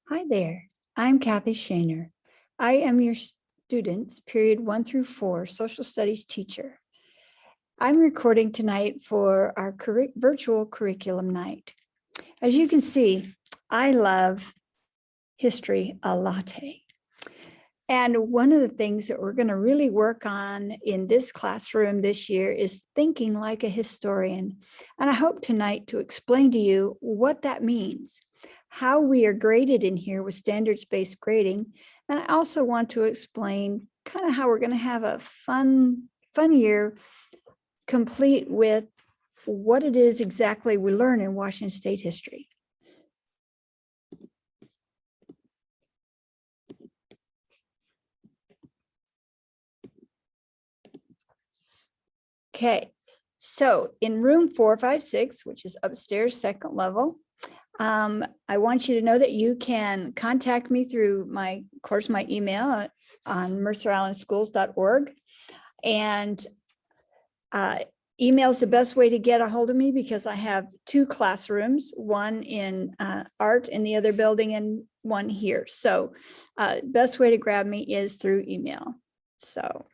Hi there, I'm Kathy Shaner. I am your students, period 1 through 4, social studies teacher. I'm recording tonight for our virtual curriculum night. As you can see, I love history a latte. And one of the things that we're going to really work on in this classroom this year is thinking like a historian. And I hope tonight to explain to you what that means, how we are graded in here with standards-based grading. And I also want to explain kind of how we're going to have a fun year complete with what it is exactly we learn in Washington State history. Okay, so in room 456, which is upstairs, second level, I want you to know that you can contact me through my email on mercerislandschools.org. And email is the best way to get a hold of me because I have 2 classrooms, one in art in the other building and one here. So best way to grab me is through email. So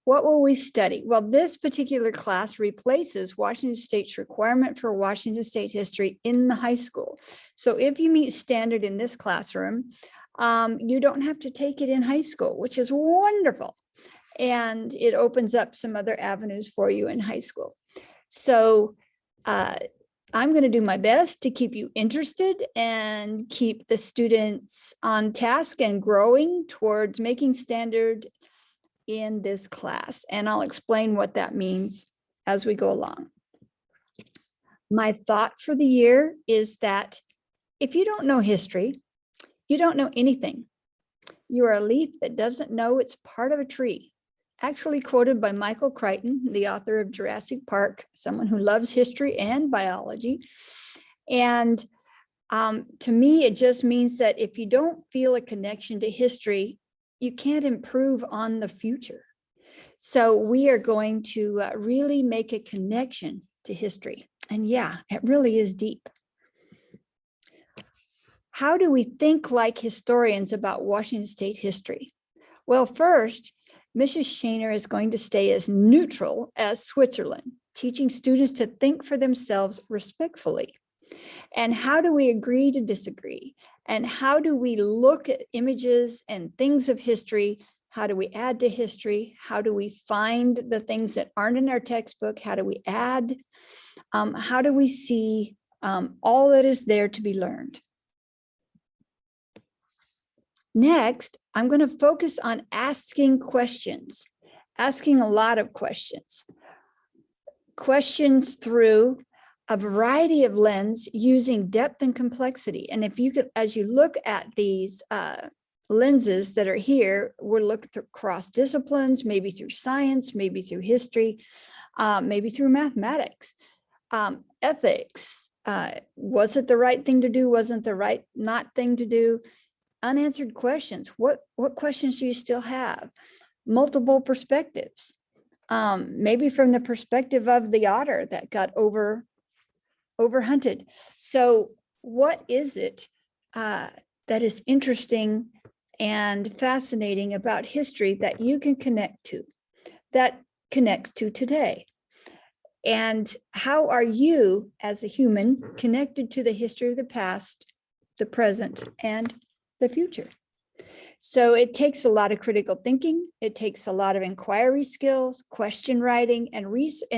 what will we study? Well, this particular class replaces Washington State's requirement for Washington State history in the high school. So if you meet standard in this classroom, you don't have to take it in high school, which is wonderful. And it opens up some other avenues for you in high school. So I'm going to do my best to keep you interested and keep the students on task and growing towards making standard in this class. And I'll explain what that means as we go along. My thought for the year is that if you don't know history, you don't know anything. You are a leaf that doesn't know it's part of a tree. Actually quoted by Michael Crichton, the author of Jurassic Park, someone who loves history and biology. And to me, it just means that if you don't feel a connection to history, you can't improve on the future. So we are going to really make a connection to history. And yeah, it really is deep. How do we think like historians about Washington State history? Well, first, Mrs. Shaner is going to stay as neutral as Switzerland, teaching students to think for themselves respectfully. And how do we agree to disagree? And how do we look at images and things of history? How do we add to history? How do we find the things that aren't in our textbook? How do we add? How do we see all that is there to be learned? Next, I'm going to focus on asking questions, asking a lot of questions. Questions through a variety of lens using depth and complexity. And if you could, as you look at these lenses that are here, we'll look across disciplines, maybe through science, maybe through history, maybe through mathematics, ethics. Was it the right thing to do? Wasn't the right not thing to do? Unanswered questions. What questions do you still have? Multiple perspectives. Maybe from the perspective of the otter that got overhunted. So what is it that is interesting and fascinating about history that you can connect to, that connects to today? And how are you as a human connected to the history of the past, the present, and the future? So it takes a lot of critical thinking. It takes a lot of inquiry skills, question writing, and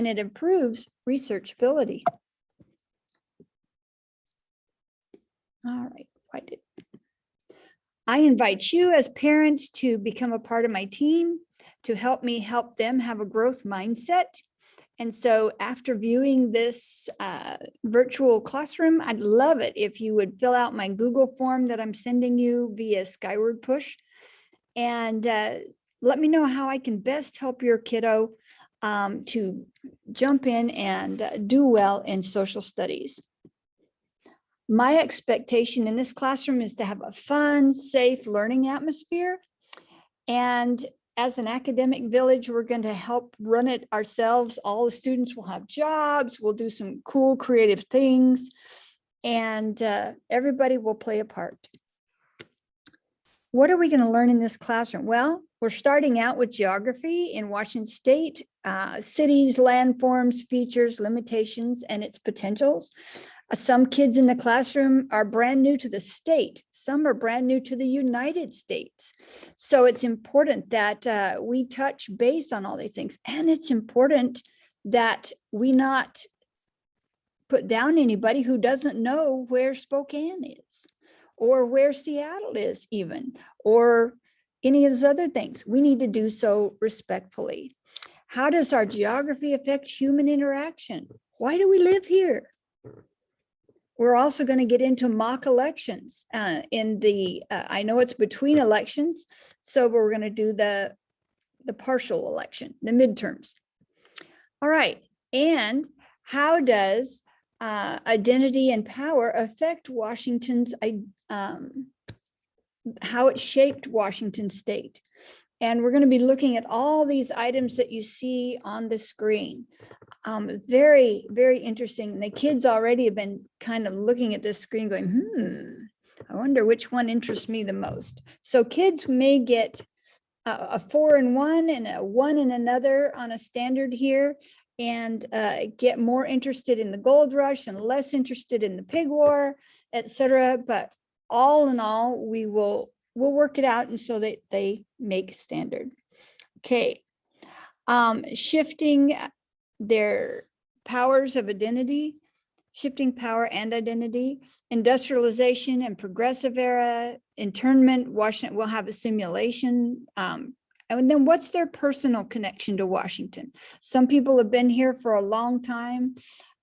it improves researchability. All right, I invite you as parents to become a part of my team to help me help them have a growth mindset. And so after viewing this virtual classroom, I'd love it if you would fill out my Google form that I'm sending you via Skyward Push and let me know how I can best help your kiddo to jump in and do well in social studies. My expectation in this classroom is to have a fun, safe learning atmosphere. And as an academic village, we're going to help run it ourselves. All the students will have jobs. We'll do some cool, creative things. and everybody will play a part. What are we going to learn in this classroom? Well, we're starting out with geography in Washington State, cities, landforms, features, limitations, and its potentials. Some kids in the classroom are brand new to the state. Some are brand new to the United States. So it's important that we touch base on all these things. And it's important that we not put down anybody who doesn't know where Spokane is, or where Seattle is even, or any of those other things. We need to do so respectfully. How does our geography affect human interaction? Why do we live here? We're also going to get into mock elections in the, I know it's between elections, so we're going to do the partial election, the midterms. All right, and how does identity and power affect Washington's, how it shaped Washington State? And we're going to be looking at all these items that you see on the screen. Very, very interesting. And the kids already have been kind of looking at this screen going, I wonder which one interests me the most. So kids may get a 4 in one and a 1 in another on a standard here, and get more interested in the gold rush and less interested in the pig war, etc. But all in all, we'll work it out, and so that they make standard. Okay, shifting their powers of identity, shifting power and identity, industrialization and progressive era, internment. Washington will have a simulation. And then what's their personal connection to Washington? Some people have been here for a long time.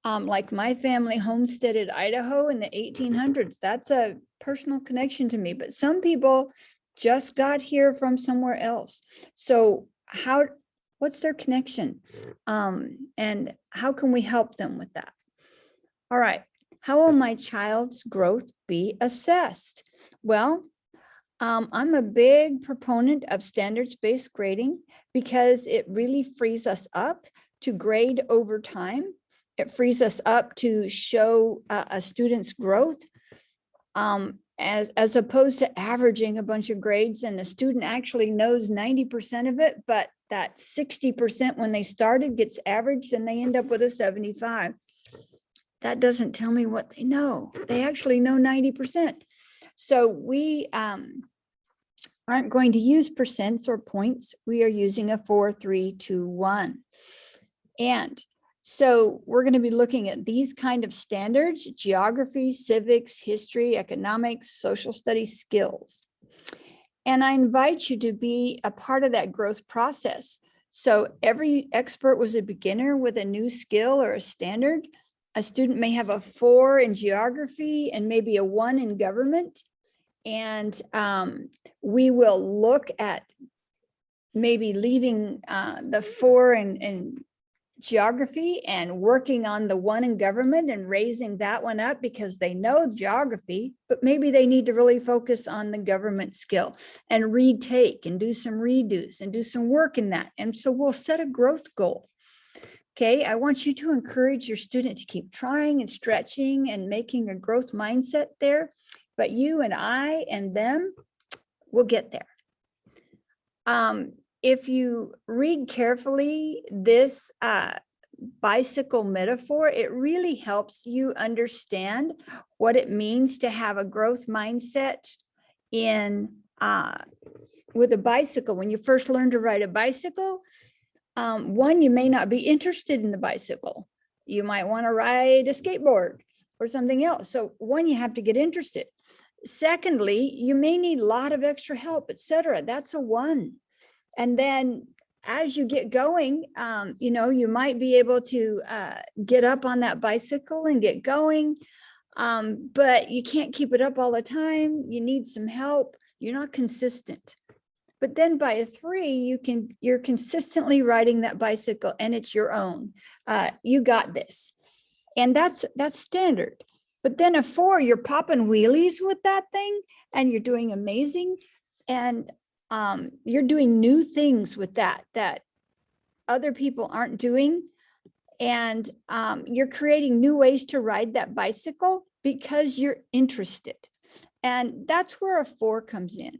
Like my family homesteaded Idaho in the 1800s. That's a personal connection to me. But some people just got here from somewhere else. So what's their connection? And how can we help them with that? All right. How will my child's growth be assessed? Well, I'm a big proponent of standards-based grading because it really frees us up to grade over time. It frees us up to show a student's growth, as opposed to averaging a bunch of grades, and the student actually knows 90% of it, but that 60% when they started gets averaged and they end up with a 75. That doesn't tell me what they know. They actually know 90%. So we aren't going to use percents or points. We are using a 4, 3, 2, 1. And so we're going to be looking at these kind of standards: geography, civics, history, economics, social studies, skills. And I invite you to be a part of that growth process. So every expert was a beginner with a new skill or a standard. A student may have a 4 in geography and maybe a 1 in government. And we will look at maybe leaving the 4 in geography and working on the 1 in government and raising that one up because they know geography, but maybe they need to really focus on the government skill and retake and do some redos and do some work in that. And so we'll set a growth goal. Okay, I want you to encourage your student to keep trying and stretching and making a growth mindset there, but you and I and them will get there. If you read carefully this bicycle metaphor, it really helps you understand what it means to have a growth mindset in with a bicycle. When you first learn to ride a bicycle, one, you may not be interested in the bicycle. You might want to ride a skateboard or something else. So one, you have to get interested. Secondly, you may need a lot of extra help, etc. That's a 1. And then as you get going, you might be able to get up on that bicycle and get going, but you can't keep it up all the time. You need some help. You're not consistent. But then by a 3, you're consistently riding that bicycle and it's your own. You got this. And that's standard. But then a 4, you're popping wheelies with that thing and you're doing amazing. And you're doing new things with that other people aren't doing. And you're creating new ways to ride that bicycle because you're interested. And that's where a 4 comes in.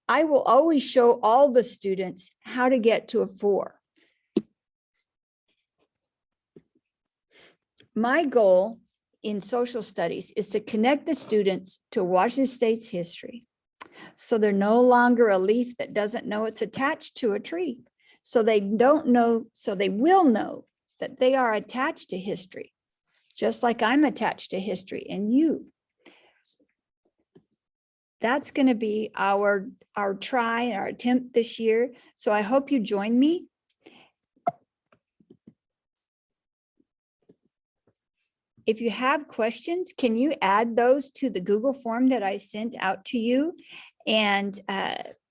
I will always show all the students how to get to a 4. My goal in social studies is to connect the students to Washington State's history. So they're no longer a leaf that doesn't know it's attached to a tree. So they don't know, so they will know that they are attached to history, just like I'm attached to history and you. That's going to be our try, our attempt this year. So I hope you join me. If you have questions, can you add those to the Google form that I sent out to you? And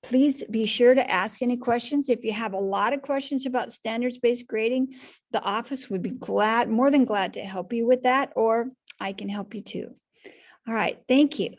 please be sure to ask any questions. If you have a lot of questions about standards-based grading, the office would be more than glad to help you with that, or I can help you too. All right, thank you.